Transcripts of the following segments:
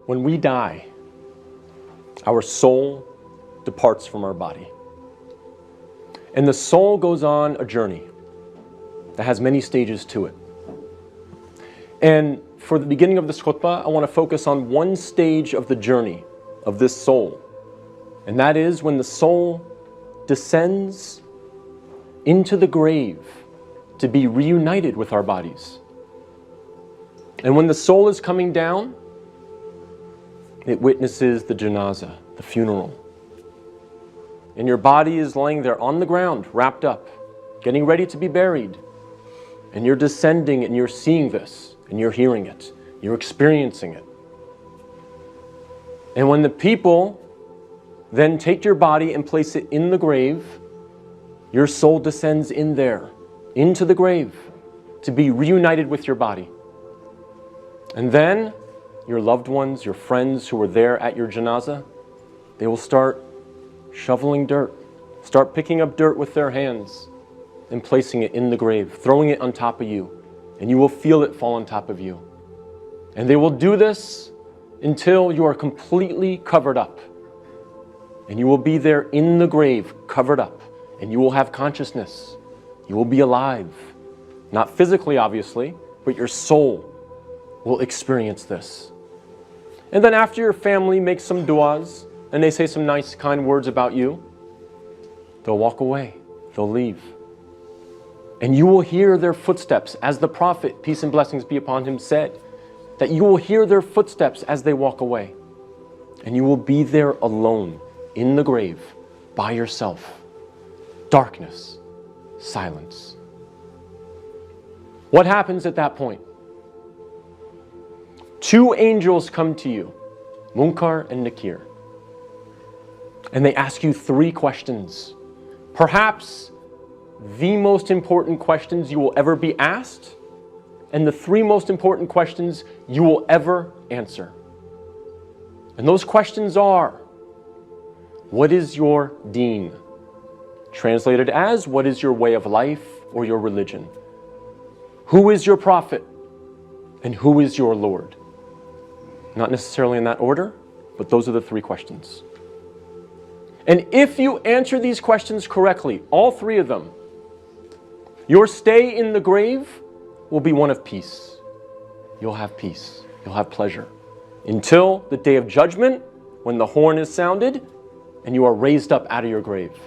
When we die, our soul departs from our body. And the soul goes on a journey that has many stages to it. And for the beginning of this khutbah, I want to focus on one stage of the journey of this soul. And that is when the soul descends into the grave to be reunited with our bodies. And when the soul is coming down, it witnesses the janazah, the funeral. And your body is laying there on the ground, wrapped up, getting ready to be buried. And you're descending and you're seeing this, and you're hearing it, you're experiencing it. And when the people then take your body and place it in the grave, your soul descends in there, into the grave, to be reunited with your body. And then your loved ones, your friends who were there at your janazah, they will start shoveling dirt, start picking up dirt with their hands and placing it in the grave, throwing it on top of you, and you will feel it fall on top of you. And they will do this until you are completely covered up. And you will be there in the grave, covered up, and you will have consciousness. You will be alive. Not physically, obviously, but your soul will experience this. And then after your family makes some du'as, and they say some nice, kind words about you, they'll walk away, they'll leave. And you will hear their footsteps, as the Prophet, peace and blessings be upon him, said, that you will hear their footsteps as they walk away. And you will be there alone, in the grave, by yourself. Darkness, silence. What happens at that point? Two angels come to you, Munkar and Nakir. And they ask you three questions. Perhaps the most important questions you will ever be asked, and the three most important questions you will ever answer. And those questions are, what is your deen? Translated as, what is your way of life or your religion? Who is your prophet? And who is your Lord? Not necessarily in that order, but those are the three questions. And if you answer these questions correctly, all three of them, your stay in the grave will be one of peace. You'll have peace. You'll have pleasure. Until the day of judgment, when the horn is sounded, and you are raised up out of your grave.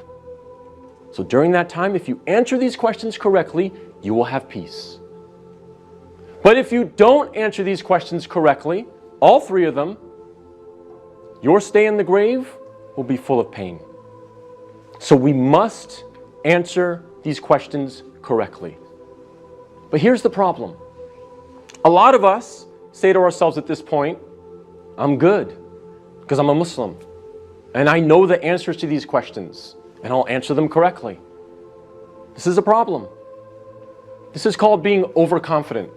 So during that time, if you answer these questions correctly, you will have peace. But if you don't answer these questions correctly, all three of them, your stay in the grave will be full of pain. So we must answer these questions correctly. But here's the problem. A lot of us say to ourselves at this point, I'm good because I'm a Muslim and I know the answers to these questions and I'll answer them correctly. This is a problem. This is called being overconfident.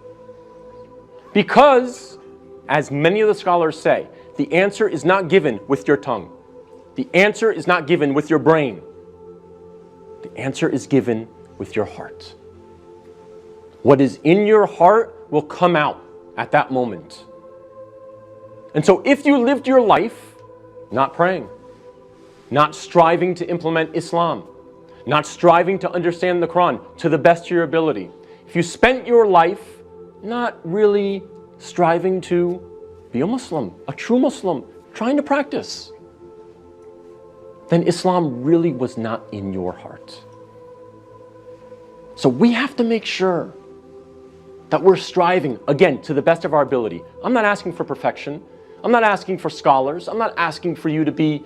Because, as many of the scholars say, the answer is not given with your tongue. The answer is not given with your brain. The answer is given with your heart. What is in your heart will come out at that moment. And so if you lived your life not praying, not striving to implement Islam, not striving to understand the Quran to the best of your ability, if you spent your life not really striving to be a Muslim, a true Muslim, trying to practice, then Islam really was not in your heart. So we have to make sure that we're striving, again, to the best of our ability. I'm not asking for perfection. I'm not asking for scholars. I'm not asking for you to be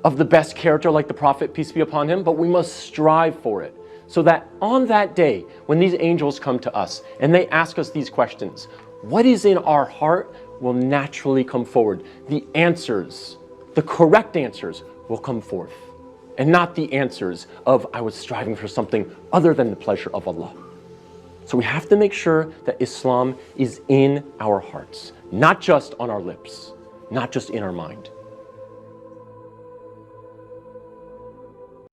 of the best character like the Prophet, peace be upon him, but we must strive for it. So that on that day, when these angels come to us and they ask us these questions, what is in our heart will naturally come forward. The answers, the correct answers will come forth. And not the answers of, I was striving for something other than the pleasure of Allah. So we have to make sure that Islam is in our hearts, not just on our lips, not just in our mind.